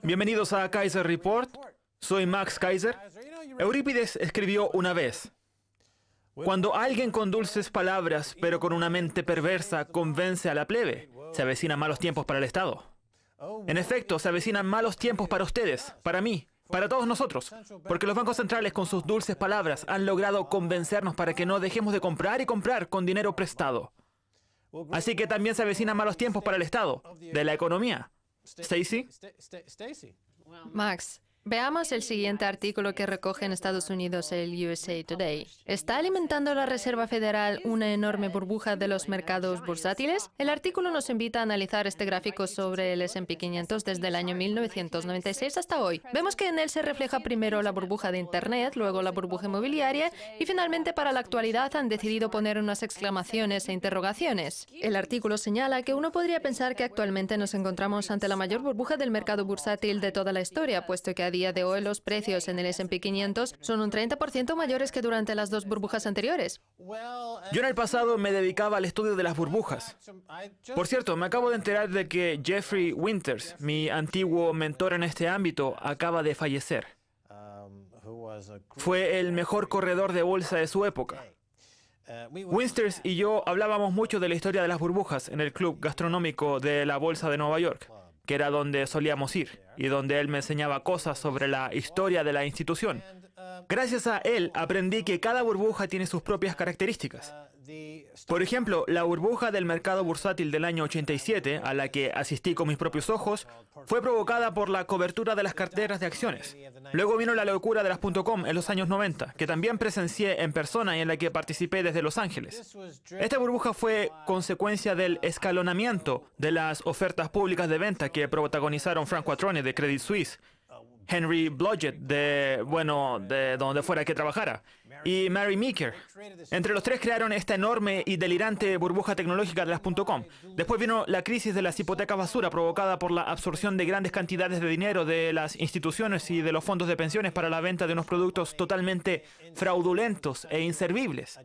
Bienvenidos a Kaiser Report. Soy Max Kaiser. Eurípides escribió una vez: cuando alguien con dulces palabras, pero con una mente perversa, convence a la plebe, se avecinan malos tiempos para el Estado. En efecto, se avecinan malos tiempos para ustedes, para mí, para todos nosotros, porque los bancos centrales con sus dulces palabras han logrado convencernos para que no dejemos de comprar y comprar con dinero prestado. Así que también se avecinan malos tiempos para el Estado, de la economía. ¿Stacy? Max, veamos el siguiente artículo que recoge en Estados Unidos el USA Today. ¿Está alimentando la Reserva Federal una enorme burbuja de los mercados bursátiles? El artículo nos invita a analizar este gráfico sobre el S&P 500 desde el año 1996 hasta hoy. Vemos que en él se refleja primero la burbuja de Internet, luego la burbuja inmobiliaria y finalmente para la actualidad han decidido poner unas exclamaciones e interrogaciones. El artículo señala que uno podría pensar que actualmente nos encontramos ante la mayor burbuja del mercado bursátil de toda la historia, puesto que a día de hoy los precios en el S&P 500 son un 30% mayores que durante las dos burbujas anteriores. Yo en el pasado me dedicaba al estudio de las burbujas. Por cierto, me acabo de enterar de que Jeffrey Winters, mi antiguo mentor en este ámbito, acaba de fallecer. Fue el mejor corredor de bolsa de su época. Winters y yo hablábamos mucho de la historia de las burbujas en el club gastronómico de la Bolsa de Nueva York, que era donde solíamos ir, y donde él me enseñaba cosas sobre la historia de la institución. Gracias a él aprendí que cada burbuja tiene sus propias características. Por ejemplo, la burbuja del mercado bursátil del año 87, a la que asistí con mis propios ojos, fue provocada por la cobertura de las carteras de acciones. Luego vino la locura de las .com en los años 90, que también presencié en persona y en la que participé desde Los Ángeles. Esta burbuja fue consecuencia del escalonamiento de las ofertas públicas de venta que protagonizaron Frank Quattrone de Credit Suisse, Henry Blodgett de donde fuera que trabajara, y Mary Meeker. Entre los tres crearon esta enorme y delirante burbuja tecnológica de las .com. Después vino la crisis de las hipotecas basura provocada por la absorción de grandes cantidades de dinero de las instituciones y de los fondos de pensiones para la venta de unos productos totalmente fraudulentos e inservibles.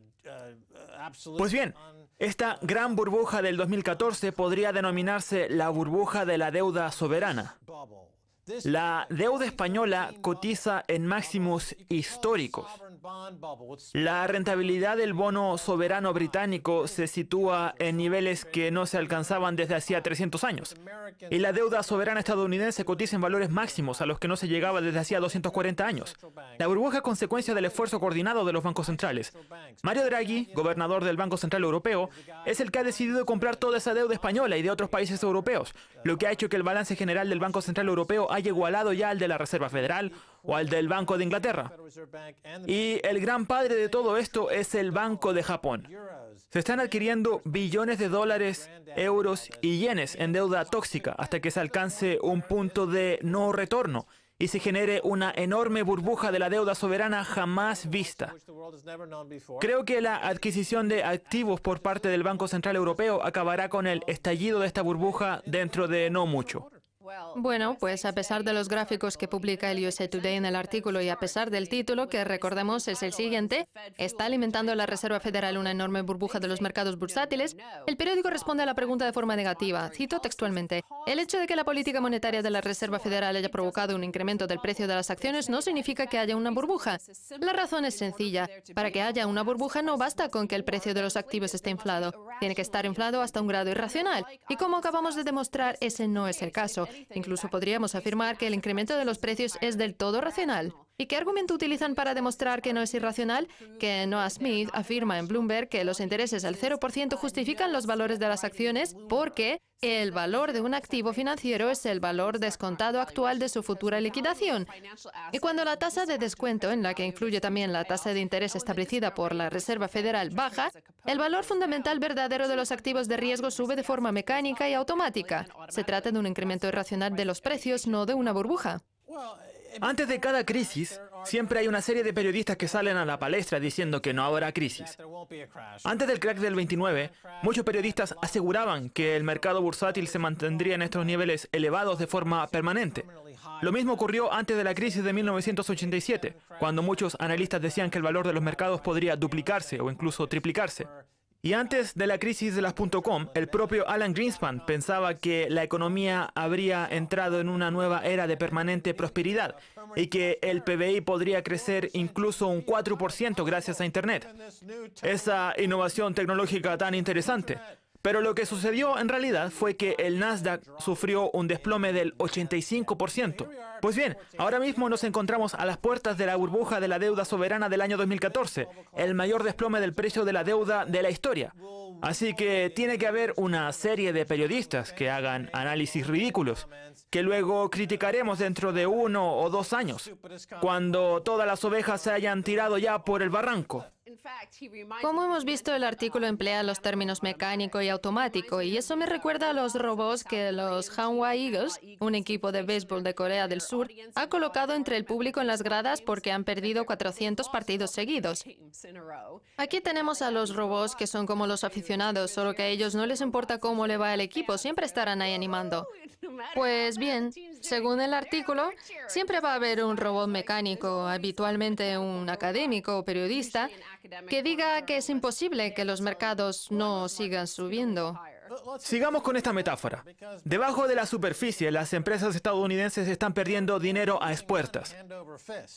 Pues bien, esta gran burbuja del 2014 podría denominarse la burbuja de la deuda soberana. La deuda española cotiza en máximos históricos. La rentabilidad del bono soberano británico se sitúa en niveles que no se alcanzaban desde hacía 300 años. Y la deuda soberana estadounidense cotiza en valores máximos a los que no se llegaba desde hacía 240 años. La burbuja es consecuencia del esfuerzo coordinado de los bancos centrales. Mario Draghi, gobernador del Banco Central Europeo, es el que ha decidido comprar toda esa deuda española y de otros países europeos, lo que ha hecho que el balance general del Banco Central Europeo haya igualado ya al de la Reserva Federal o al del Banco de Inglaterra. Y el gran padre de todo esto es el Banco de Japón. Se están adquiriendo billones de dólares, euros y yenes en deuda tóxica hasta que se alcance un punto de no retorno y se genere una enorme burbuja de la deuda soberana jamás vista. Creo que la adquisición de activos por parte del Banco Central Europeo acabará con el estallido de esta burbuja dentro de no mucho. Bueno, pues a pesar de los gráficos que publica el USA Today en el artículo y a pesar del título, que recordemos es el siguiente, ¿está alimentando la Reserva Federal una enorme burbuja de los mercados bursátiles? El periódico responde a la pregunta de forma negativa. Cito textualmente: el hecho de que la política monetaria de la Reserva Federal haya provocado un incremento del precio de las acciones no significa que haya una burbuja. La razón es sencilla. Para que haya una burbuja no basta con que el precio de los activos esté inflado. Tiene que estar inflado hasta un grado irracional. Y como acabamos de demostrar, ese no es el caso. Incluso podríamos afirmar que el incremento de los precios es del todo racional. ¿Y qué argumento utilizan para demostrar que no es irracional? Que Noah Smith afirma en Bloomberg que los intereses al 0% justifican los valores de las acciones porque el valor de un activo financiero es el valor descontado actual de su futura liquidación. Y cuando la tasa de descuento, en la que influye también la tasa de interés establecida por la Reserva Federal, baja, el valor fundamental verdadero de los activos de riesgo sube de forma mecánica y automática. Se trata de un incremento irracional de los precios, no de una burbuja. Antes de cada crisis, siempre hay una serie de periodistas que salen a la palestra diciendo que no habrá crisis. Antes del crack del 29, muchos periodistas aseguraban que el mercado bursátil se mantendría en estos niveles elevados de forma permanente. Lo mismo ocurrió antes de la crisis de 1987, cuando muchos analistas decían que el valor de los mercados podría duplicarse o incluso triplicarse. Y antes de la crisis de las .com, el propio Alan Greenspan pensaba que la economía habría entrado en una nueva era de permanente prosperidad y que el PBI podría crecer incluso un 4% gracias a Internet. Esa innovación tecnológica tan interesante. Pero lo que sucedió en realidad fue que el Nasdaq sufrió un desplome del 85%. Pues bien, ahora mismo nos encontramos a las puertas de la burbuja de la deuda soberana del año 2014, el mayor desplome del precio de la deuda de la historia. Así que tiene que haber una serie de periodistas que hagan análisis ridículos, que luego criticaremos dentro de 1 o 2 años, cuando todas las ovejas se hayan tirado ya por el barranco. Como hemos visto, el artículo emplea los términos mecánico y automático, y eso me recuerda a los robots que los Hanwha Eagles, un equipo de béisbol de Corea del Sur, ha colocado entre el público en las gradas porque han perdido 400 partidos seguidos. Aquí tenemos a los robots que son como los aficionados, solo que a ellos no les importa cómo le va el equipo, siempre estarán ahí animando. Pues bien, según el artículo, siempre va a haber un robot mecánico, habitualmente un académico o periodista, que diga que es imposible que los mercados no sigan subiendo. Sigamos con esta metáfora. Debajo de la superficie, las empresas estadounidenses están perdiendo dinero a expuertas.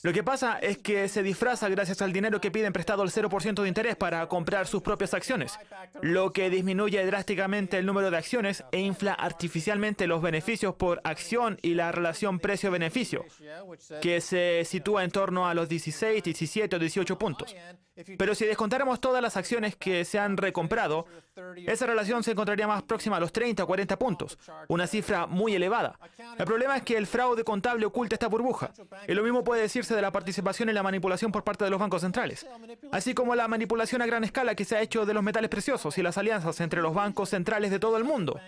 Lo que pasa es que se disfraza gracias al dinero que piden prestado al 0% de interés para comprar sus propias acciones, lo que disminuye drásticamente el número de acciones e infla artificialmente los beneficios por acción y la relación precio-beneficio, que se sitúa en torno a los 16, 17 o 18 puntos. Pero si descontáramos todas las acciones que se han recomprado, esa relación se encontraría más próxima a los 30 o 40 puntos, una cifra muy elevada. El problema es que el fraude contable oculta esta burbuja, y lo mismo puede decirse de la participación en la manipulación por parte de los bancos centrales, así como la manipulación a gran escala que se ha hecho de los metales preciosos y las alianzas entre los bancos centrales de todo el mundo.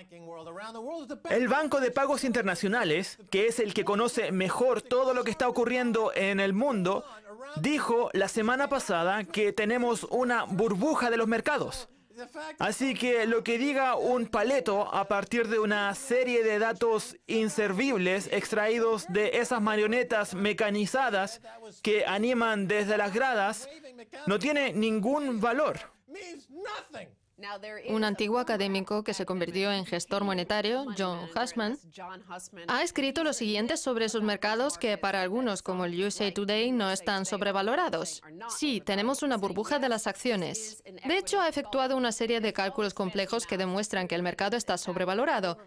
El Banco de Pagos Internacionales, que es el que conoce mejor todo lo que está ocurriendo en el mundo, dijo la semana pasada que tenemos una burbuja de los mercados. Así que lo que diga un paleto a partir de una serie de datos inservibles extraídos de esas marionetas mecanizadas que animan desde las gradas no tiene ningún valor. Un antiguo académico que se convirtió en gestor monetario, John Hussman, ha escrito lo siguiente sobre esos mercados que para algunos, como el USA Today, no están sobrevalorados. Sí, tenemos una burbuja de las acciones. De hecho, ha efectuado una serie de cálculos complejos que demuestran que el mercado está sobrevalorado.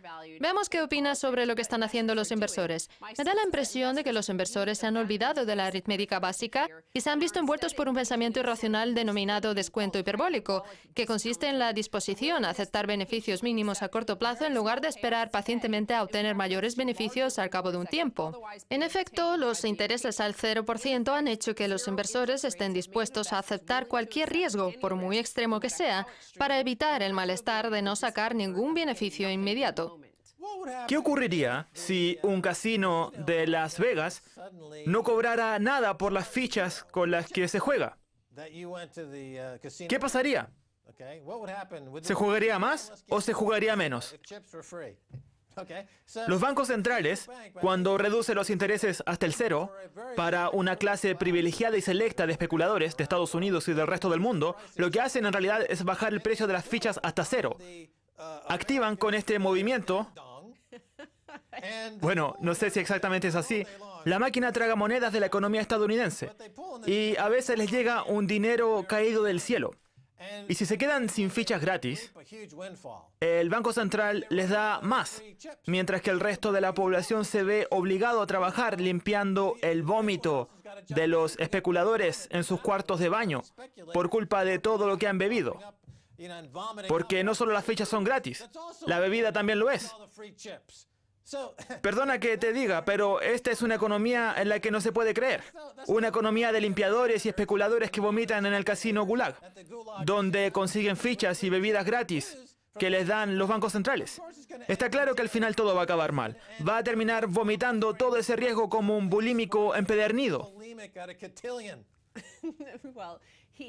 Veamos qué opina sobre lo que están haciendo los inversores. Me da la impresión de que los inversores se han olvidado de la aritmética básica y se han visto envueltos por un pensamiento irracional denominado descuento hiperbólico, que consiste en la disposición a aceptar beneficios mínimos a corto plazo en lugar de esperar pacientemente a obtener mayores beneficios al cabo de un tiempo. En efecto, los intereses al 0% han hecho que los inversores estén dispuestos a aceptar cualquier riesgo, por muy extremo que sea, para evitar el malestar de no sacar ningún beneficio inmediato. ¿Qué ocurriría si un casino de Las Vegas no cobrara nada por las fichas con las que se juega? ¿Qué pasaría? ¿Se jugaría más o se jugaría menos? Los bancos centrales, cuando reducen los intereses hasta el 0, para una clase privilegiada y selecta de especuladores de Estados Unidos y del resto del mundo, lo que hacen en realidad es bajar el precio de las fichas hasta 0. Activan con este movimiento, bueno, no sé si exactamente es así, la máquina tragamonedas de la economía estadounidense, y a veces les llega un dinero caído del cielo. Y si se quedan sin fichas gratis, el Banco Central les da más, mientras que el resto de la población se ve obligado a trabajar limpiando el vómito de los especuladores en sus cuartos de baño por culpa de todo lo que han bebido. Porque no solo las fichas son gratis, la bebida también lo es. Perdona que te diga, pero esta es una economía en la que no se puede creer. Una economía de limpiadores y especuladores que vomitan en el casino Gulag, donde consiguen fichas y bebidas gratis que les dan los bancos centrales. Está claro que al final todo va a acabar mal. Va a terminar vomitando todo ese riesgo como un bulímico empedernido.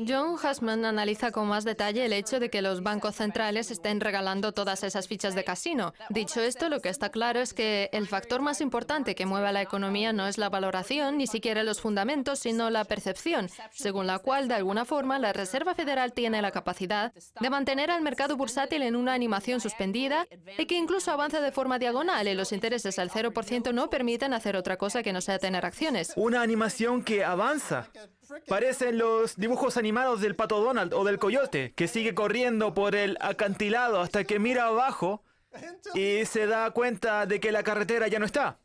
John Hussman analiza con más detalle el hecho de que los bancos centrales estén regalando todas esas fichas de casino. Dicho esto, lo que está claro es que el factor más importante que mueve a la economía no es la valoración, ni siquiera los fundamentos, sino la percepción, según la cual, de alguna forma, la Reserva Federal tiene la capacidad de mantener al mercado bursátil en una animación suspendida y que incluso avanza de forma diagonal y los intereses al 0% no permiten hacer otra cosa que no sea tener acciones. Una animación que avanza. Parecen los dibujos animados del Pato Donald o del coyote, que sigue corriendo por el acantilado hasta que mira abajo y se da cuenta de que la carretera ya no está.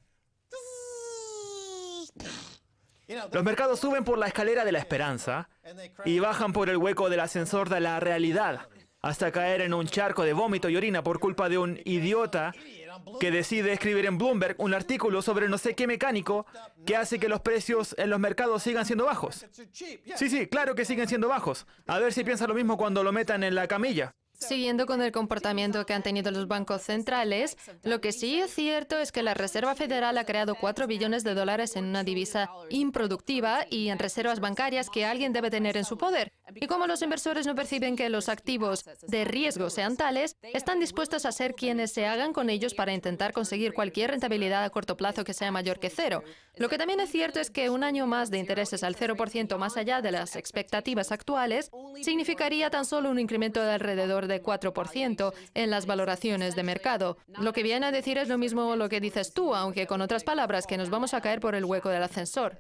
Los mercados suben por la escalera de la esperanza y bajan por el hueco del ascensor de la realidad, hasta caer en un charco de vómito y orina por culpa de un idiota que decide escribir en Bloomberg un artículo sobre no sé qué mecánico que hace que los precios en los mercados sigan siendo bajos. Sí, claro que siguen siendo bajos. A ver si piensa lo mismo cuando lo metan en la camilla. Siguiendo con el comportamiento que han tenido los bancos centrales, lo que sí es cierto es que la Reserva Federal ha creado 4 billones de dólares en una divisa improductiva y en reservas bancarias que alguien debe tener en su poder. Y como los inversores no perciben que los activos de riesgo sean tales, están dispuestos a ser quienes se hagan con ellos para intentar conseguir cualquier rentabilidad a corto plazo que sea mayor que cero. Lo que también es cierto es que un año más de intereses al 0% más allá de las expectativas actuales significaría tan solo un incremento de alrededor de 4% en las valoraciones de mercado. Lo que viene a decir es lo mismo lo que dices tú, aunque con otras palabras, que nos vamos a caer por el hueco del ascensor.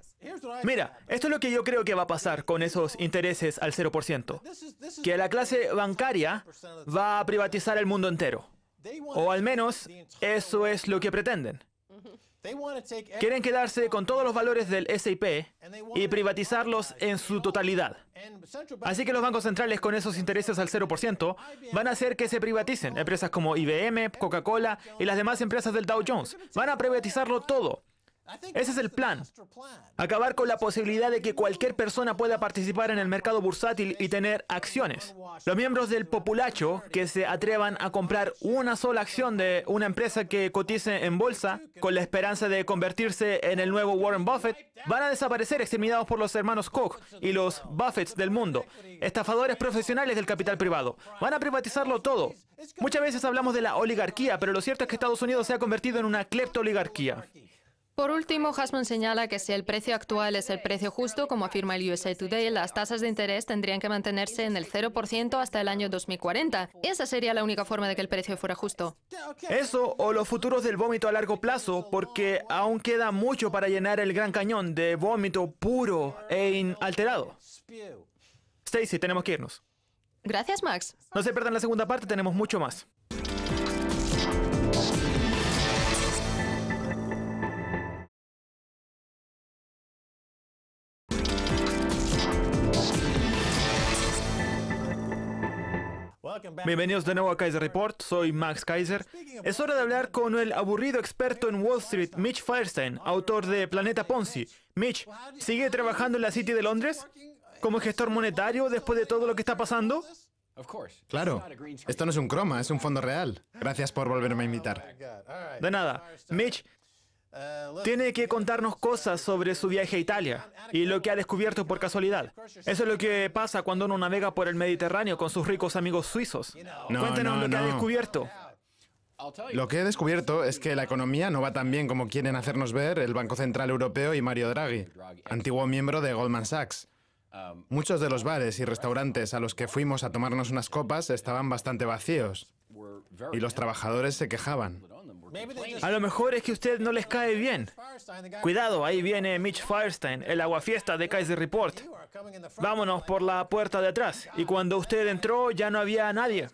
Mira, esto es lo que yo creo que va a pasar con esos intereses al 0%. Que la clase bancaria va a privatizar el mundo entero. O al menos eso es lo que pretenden. Quieren quedarse con todos los valores del S&P y privatizarlos en su totalidad. Así que los bancos centrales con esos intereses al 0% van a hacer que se privaticen. Empresas como IBM, Coca-Cola y las demás empresas del Dow Jones. Van a privatizarlo todo. Ese es el plan. Acabar con la posibilidad de que cualquier persona pueda participar en el mercado bursátil y tener acciones. Los miembros del populacho que se atrevan a comprar una sola acción de una empresa que cotice en bolsa con la esperanza de convertirse en el nuevo Warren Buffett van a desaparecer exterminados por los hermanos Koch y los Buffetts del mundo, estafadores profesionales del capital privado. Van a privatizarlo todo. Muchas veces hablamos de la oligarquía, pero lo cierto es que Estados Unidos se ha convertido en una cleptooligarquía. Por último, Hussman señala que si el precio actual es el precio justo, como afirma el USA Today, las tasas de interés tendrían que mantenerse en el 0% hasta el año 2040. Esa sería la única forma de que el precio fuera justo. Eso o los futuros del vómito a largo plazo, porque aún queda mucho para llenar el Gran Cañón de vómito puro e inalterado. Stacy, tenemos que irnos. Gracias, Max. No se pierdan la segunda parte, tenemos mucho más. Bienvenidos de nuevo a Kaiser Report, soy Max Kaiser. Es hora de hablar con el aburrido experto en Wall Street, Mitch Firestein, autor de Planeta Ponzi. Mitch, ¿sigue trabajando en la City de Londres como gestor monetario después de todo lo que está pasando? Claro, esto no es un croma, es un fondo real. Gracias por volverme a invitar. De nada. Mitch tiene que contarnos cosas sobre su viaje a Italia y lo que ha descubierto por casualidad. Eso es lo que pasa cuando uno navega por el Mediterráneo con sus ricos amigos suizos. Cuéntenos lo que ha descubierto. Lo que he descubierto es que la economía no va tan bien como quieren hacernos ver el Banco Central Europeo y Mario Draghi, antiguo miembro de Goldman Sachs. Muchos de los bares y restaurantes a los que fuimos a tomarnos unas copas estaban bastante vacíos y los trabajadores se quejaban. A lo mejor es que a usted no les cae bien. Cuidado, ahí viene Mitch Firestein, el aguafiesta de Kaiser Report. Vámonos por la puerta de atrás. Y cuando usted entró ya no había nadie.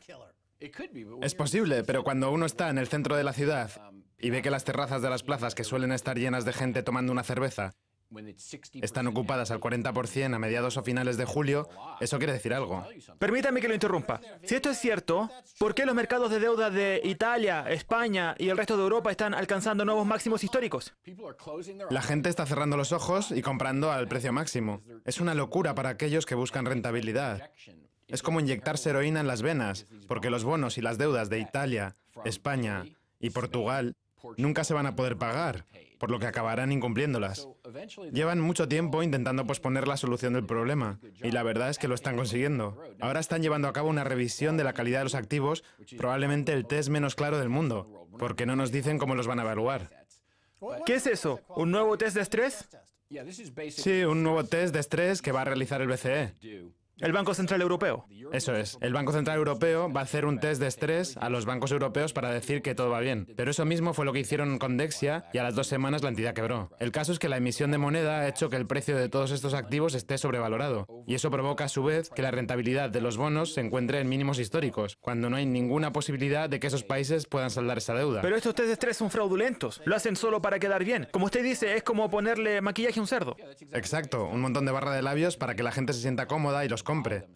Es posible, pero cuando uno está en el centro de la ciudad y ve que las terrazas de las plazas que suelen estar llenas de gente tomando una cerveza están ocupadas al 40% a mediados o finales de julio, eso quiere decir algo. Permítame que lo interrumpa. Si esto es cierto, ¿por qué los mercados de deuda de Italia, España y el resto de Europa están alcanzando nuevos máximos históricos? La gente está cerrando los ojos y comprando al precio máximo. Es una locura para aquellos que buscan rentabilidad. Es como inyectarse heroína en las venas, porque los bonos y las deudas de Italia, España y Portugal nunca se van a poder pagar. por lo que acabarán incumpliéndolas. Llevan mucho tiempo intentando posponer la solución del problema, y la verdad es que lo están consiguiendo. Ahora están llevando a cabo una revisión de la calidad de los activos, probablemente el test menos claro del mundo, porque no nos dicen cómo los van a evaluar. ¿Qué es eso? ¿Un nuevo test de estrés? Sí, un nuevo test de estrés que va a realizar el BCE. El Banco Central Europeo. Eso es. El Banco Central Europeo va a hacer un test de estrés a los bancos europeos para decir que todo va bien. Pero eso mismo fue lo que hicieron con Dexia y a las 2 semanas la entidad quebró. El caso es que la emisión de moneda ha hecho que el precio de todos estos activos esté sobrevalorado. Y eso provoca a su vez que la rentabilidad de los bonos se encuentre en mínimos históricos, cuando no hay ninguna posibilidad de que esos países puedan saldar esa deuda. Pero estos test de estrés son fraudulentos. Lo hacen solo para quedar bien. Como usted dice, es como ponerle maquillaje a un cerdo. Exacto. Un montón de barra de labios para que la gente se sienta cómoda y los compre.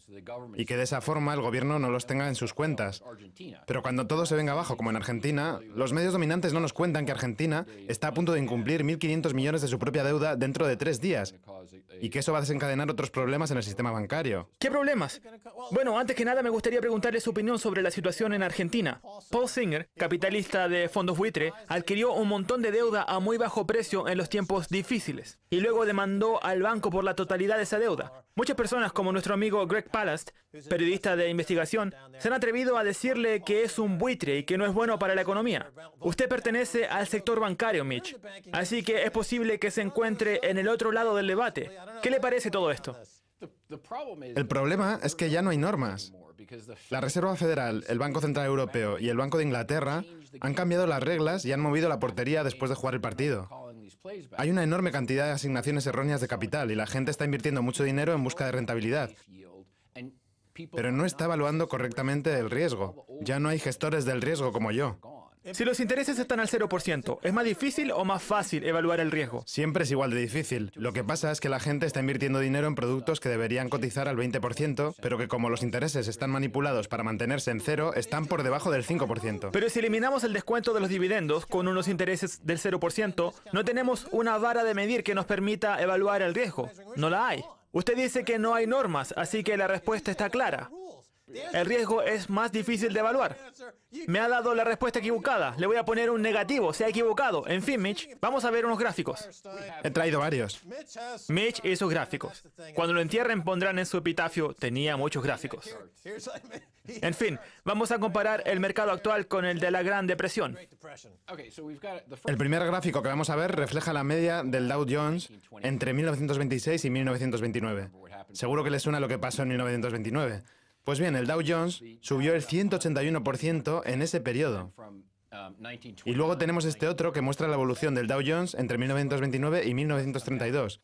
Y que de esa forma el gobierno no los tenga en sus cuentas. Pero cuando todo se venga abajo, como en Argentina, los medios dominantes no nos cuentan que Argentina está a punto de incumplir 1.500 millones de su propia deuda dentro de 3 días. Y que eso va a desencadenar otros problemas en el sistema bancario. ¿Qué problemas? Bueno, antes que nada me gustaría preguntarle su opinión sobre la situación en Argentina. Paul Singer, capitalista de fondos buitre, adquirió un montón de deuda a muy bajo precio en los tiempos difíciles y luego demandó al banco por la totalidad de esa deuda. Muchas personas, como nuestro amigo Greg Palast, periodista de investigación, se han atrevido a decirle que es un buitre y que no es bueno para la economía. Usted pertenece al sector bancario, Mitch, así que es posible que se encuentre en el otro lado del debate. ¿Qué le parece todo esto? El problema es que ya no hay normas. La Reserva Federal, el Banco Central Europeo y el Banco de Inglaterra han cambiado las reglas y han movido la portería después de jugar el partido. Hay una enorme cantidad de asignaciones erróneas de capital y la gente está invirtiendo mucho dinero en busca de rentabilidad. Pero no está evaluando correctamente el riesgo. Ya no hay gestores del riesgo como yo. Si los intereses están al 0%, ¿es más difícil o más fácil evaluar el riesgo? Siempre es igual de difícil. Lo que pasa es que la gente está invirtiendo dinero en productos que deberían cotizar al 20%, pero que como los intereses están manipulados para mantenerse en cero, están por debajo del 5%. Pero si eliminamos el descuento de los dividendos con unos intereses del 0%, no tenemos una vara de medir que nos permita evaluar el riesgo. No la hay. Usted dice que no hay normas, así que la respuesta está clara. El riesgo es más difícil de evaluar. Me ha dado la respuesta equivocada. Le voy a poner un negativo. Se ha equivocado. En fin, Mitch, vamos a ver unos gráficos. He traído varios. Mitch y sus gráficos. Cuando lo entierren pondrán en su epitafio, tenía muchos gráficos. En fin, vamos a comparar el mercado actual con el de la Gran Depresión. El primer gráfico que vamos a ver refleja la media del Dow Jones entre 1926 y 1929. Seguro que les suena lo que pasó en 1929. Pues bien, el Dow Jones subió el 181% en ese periodo. Y luego tenemos este otro que muestra la evolución del Dow Jones entre 1929 y 1932.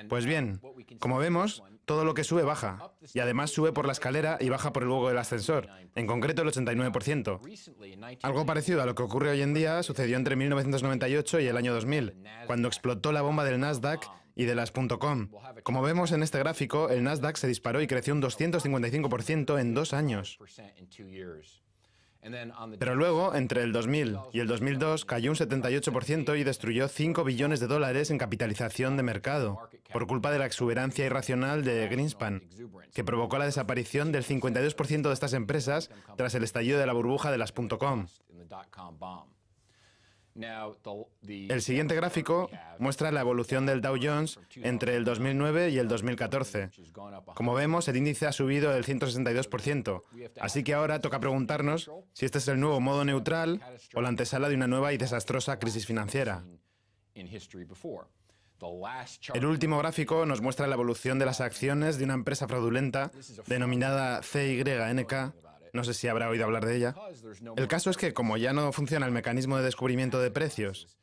Pues bien, como vemos, todo lo que sube baja. Y además sube por la escalera y baja por luego el ascensor, en concreto el 89%. Algo parecido a lo que ocurre hoy en día sucedió entre 1998 y el año 2000, cuando explotó la bomba del Nasdaq y de las .com. Como vemos en este gráfico, el Nasdaq se disparó y creció un 255% en 2 años. Pero luego, entre el 2000 y el 2002, cayó un 78% y destruyó 5 billones de dólares en capitalización de mercado, por culpa de la exuberancia irracional de Greenspan, que provocó la desaparición del 52% de estas empresas tras el estallido de la burbuja de las .com. El siguiente gráfico muestra la evolución del Dow Jones entre el 2009 y el 2014. Como vemos, el índice ha subido el 162%, así que ahora toca preguntarnos si este es el nuevo modo neutral o la antesala de una nueva y desastrosa crisis financiera. El último gráfico nos muestra la evolución de las acciones de una empresa fraudulenta denominada CYNK. No sé si habrá oído hablar de ella. El caso es que, como ya no funciona el mecanismo de descubrimiento de precios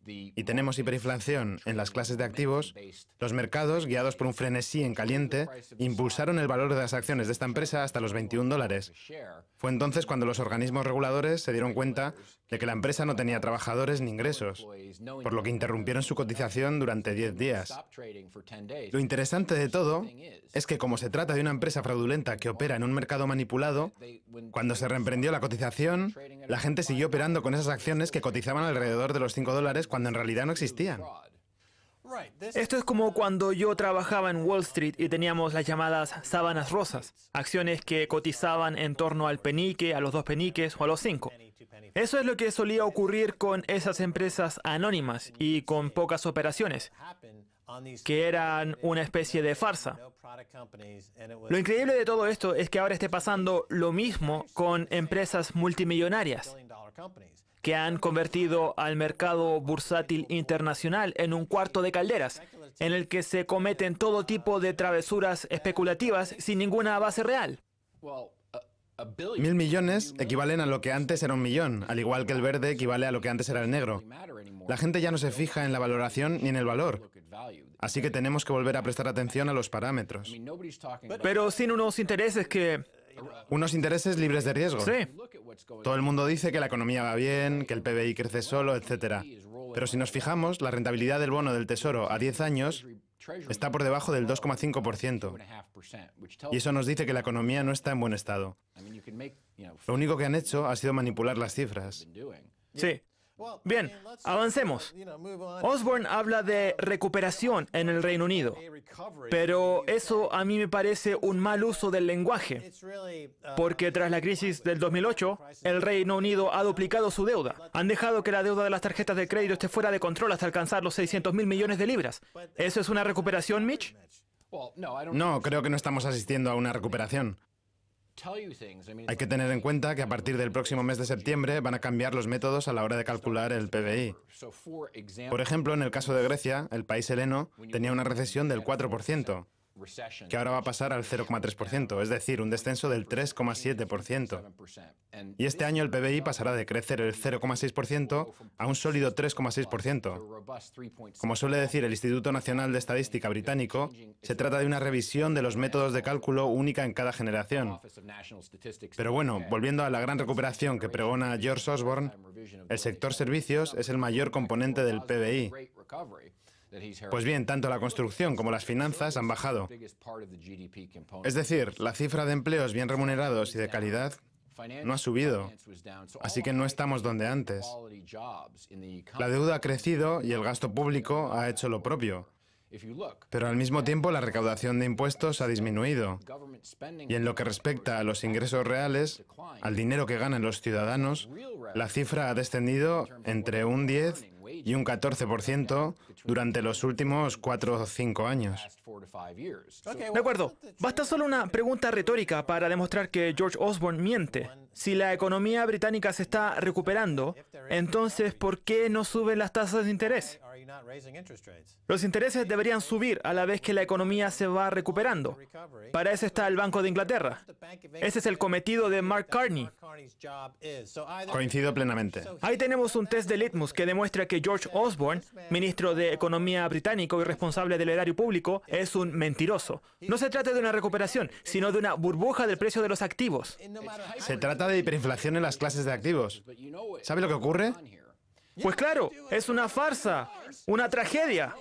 y tenemos hiperinflación en las clases de activos, los mercados, guiados por un frenesí en caliente, impulsaron el valor de las acciones de esta empresa hasta los $21. Fue entonces cuando los organismos reguladores se dieron cuenta de que la empresa no tenía trabajadores ni ingresos, por lo que interrumpieron su cotización durante 10 días. Lo interesante de todo es que, como se trata de una empresa fraudulenta que opera en un mercado manipulado, cuando se reemprendió la cotización, la gente siguió operando con esas acciones que cotizaban alrededor de los $5 cuando en realidad no existían. Esto es como cuando yo trabajaba en Wall Street y teníamos las llamadas sábanas rosas, acciones que cotizaban en torno al penique, a los 2 peniques o a los 5. Eso es lo que solía ocurrir con esas empresas anónimas y con pocas operaciones, que eran una especie de farsa. Lo increíble de todo esto es que ahora esté pasando lo mismo con empresas multimillonarias, que han convertido al mercado bursátil internacional en un cuarto de calderas, en el que se cometen todo tipo de travesuras especulativas sin ninguna base real. 1.000 millones equivalen a lo que antes era 1 millón, al igual que el verde equivale a lo que antes era el negro. La gente ya no se fija en la valoración ni en el valor, así que tenemos que volver a prestar atención a los parámetros. Pero sin unos intereses que... Unos intereses libres de riesgo. Sí. Todo el mundo dice que la economía va bien, que el PBI crece solo, etc. Pero si nos fijamos, la rentabilidad del bono del Tesoro a 10 años está por debajo del 2,5%. Y eso nos dice que la economía no está en buen estado. Lo único que han hecho ha sido manipular las cifras. Sí. Bien, avancemos. Osborne habla de recuperación en el Reino Unido, pero eso a mí me parece un mal uso del lenguaje, porque tras la crisis del 2008, el Reino Unido ha duplicado su deuda. Han dejado que la deuda de las tarjetas de crédito esté fuera de control hasta alcanzar los 600.000 millones de libras. ¿Eso es una recuperación, Mitch? No, creo que no estamos asistiendo a una recuperación. Hay que tener en cuenta que a partir del próximo mes de septiembre van a cambiar los métodos a la hora de calcular el PBI. Por ejemplo, en el caso de Grecia, el país heleno tenía una recesión del 4%, que ahora va a pasar al 0,3%, es decir, un descenso del 3,7%. Y este año el PBI pasará de crecer el 0,6% a un sólido 3,6%. Como suele decir el Instituto Nacional de Estadística británico, se trata de una revisión de los métodos de cálculo única en cada generación. Pero bueno, volviendo a la gran recuperación que pregona George Osborne, el sector servicios es el mayor componente del PBI. Pues bien, tanto la construcción como las finanzas han bajado. Es decir, la cifra de empleos bien remunerados y de calidad no ha subido, así que no estamos donde antes. La deuda ha crecido y el gasto público ha hecho lo propio. Pero al mismo tiempo la recaudación de impuestos ha disminuido. Y en lo que respecta a los ingresos reales, al dinero que ganan los ciudadanos, la cifra ha descendido entre un 10 y un 14% durante los últimos 4 o 5 años. De acuerdo. Basta solo una pregunta retórica para demostrar que George Osborne miente. Si la economía británica se está recuperando, entonces ¿por qué no suben las tasas de interés? Los intereses deberían subir a la vez que la economía se va recuperando. Para eso está el Banco de Inglaterra. Ese es el cometido de Mark Carney. Coincido plenamente. Ahí tenemos un test de litmus que demuestra que George Osborne, ministro de Economía británico y responsable del erario público, es un mentiroso. No se trata de una recuperación, sino de una burbuja del precio de los activos. Se trata de hiperinflación en las clases de activos. ¿Sabe lo que ocurre? Pues claro, es una farsa, una tragedia.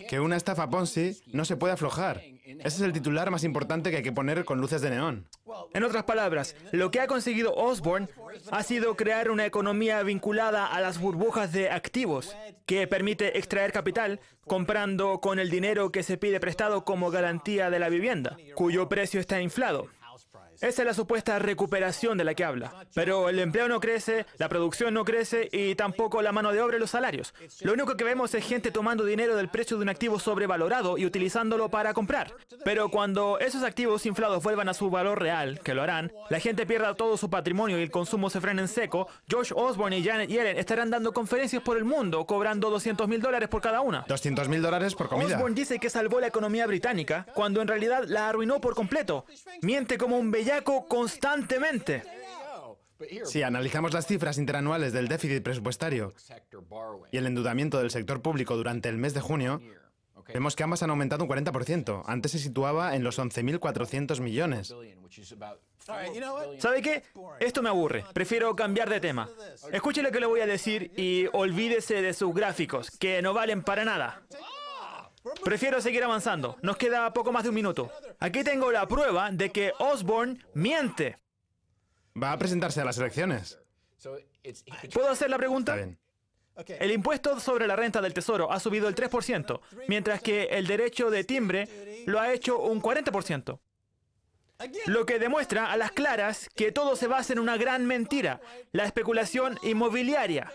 Que una estafa Ponzi no se puede aflojar. Ese es el titular más importante que hay que poner con luces de neón. En otras palabras, lo que ha conseguido Osborne ha sido crear una economía vinculada a las burbujas de activos, que permite extraer capital comprando con el dinero que se pide prestado como garantía de la vivienda, cuyo precio está inflado. Esa es la supuesta recuperación de la que habla. Pero el empleo no crece, la producción no crece y tampoco la mano de obra y los salarios. Lo único que vemos es gente tomando dinero del precio de un activo sobrevalorado y utilizándolo para comprar. Pero cuando esos activos inflados vuelvan a su valor real, que lo harán, la gente pierda todo su patrimonio y el consumo se frene en seco, George Osborne y Janet Yellen estarán dando conferencias por el mundo cobrando $200.000 por cada una. $200.000 por comida. Osborne dice que salvó la economía británica cuando en realidad la arruinó por completo. Miente como un bellaco constantemente. Si analizamos las cifras interanuales del déficit presupuestario y el endeudamiento del sector público durante el mes de junio, vemos que ambas han aumentado un 40%. Antes se situaba en los 11.400 millones. ¿Sabe qué? Esto me aburre. Prefiero cambiar de tema. Escuche lo que le voy a decir y olvídese de sus gráficos, que no valen para nada. Prefiero seguir avanzando. Nos queda poco más de un minuto. Aquí tengo la prueba de que Osborne miente. Va a presentarse a las elecciones. ¿Puedo hacer la pregunta? Está bien. El impuesto sobre la renta del Tesoro ha subido el 3%, mientras que el derecho de timbre lo ha hecho un 40%. Lo que demuestra a las claras que todo se basa en una gran mentira, la especulación inmobiliaria.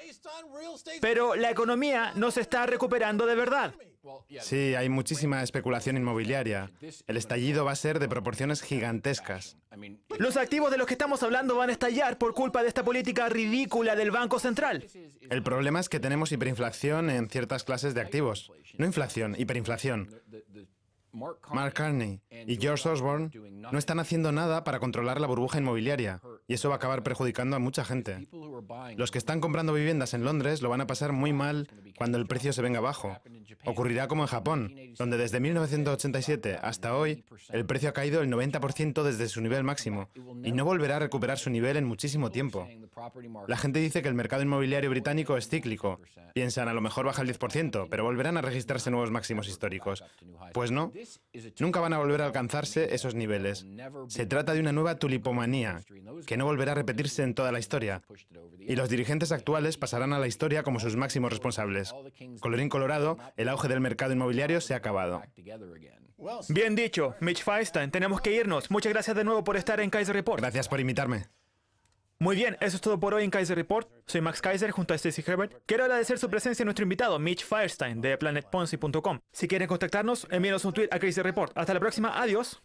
Pero la economía no se está recuperando de verdad. Sí, hay muchísima especulación inmobiliaria. El estallido va a ser de proporciones gigantescas. Los activos de los que estamos hablando van a estallar por culpa de esta política ridícula del Banco Central. El problema es que tenemos hiperinflación en ciertas clases de activos. No inflación, hiperinflación. Mark Carney y George Osborne no están haciendo nada para controlar la burbuja inmobiliaria, y eso va a acabar perjudicando a mucha gente. Los que están comprando viviendas en Londres lo van a pasar muy mal cuando el precio se venga abajo. Ocurrirá como en Japón, donde desde 1987 hasta hoy el precio ha caído el 90% desde su nivel máximo, y no volverá a recuperar su nivel en muchísimo tiempo. La gente dice que el mercado inmobiliario británico es cíclico. Piensan, a lo mejor baja el 10%, pero volverán a registrarse nuevos máximos históricos. Pues no. Nunca van a volver a alcanzarse esos niveles. Se trata de una nueva tulipomanía, que no volverá a repetirse en toda la historia. Y los dirigentes actuales pasarán a la historia como sus máximos responsables. Colorín colorado, el auge del mercado inmobiliario se ha acabado. Bien dicho, Mitch Feinstein. Tenemos que irnos. Muchas gracias de nuevo por estar en Kaiser Report. Gracias por invitarme. Muy bien, eso es todo por hoy en Kaiser Report. Soy Max Kaiser junto a Stacey Herbert. Quiero agradecer su presencia a nuestro invitado, Mitch Feinstein, de PlanetPonzi.com. Si quieren contactarnos, envíenos un tweet a Kaiser Report. Hasta la próxima. Adiós.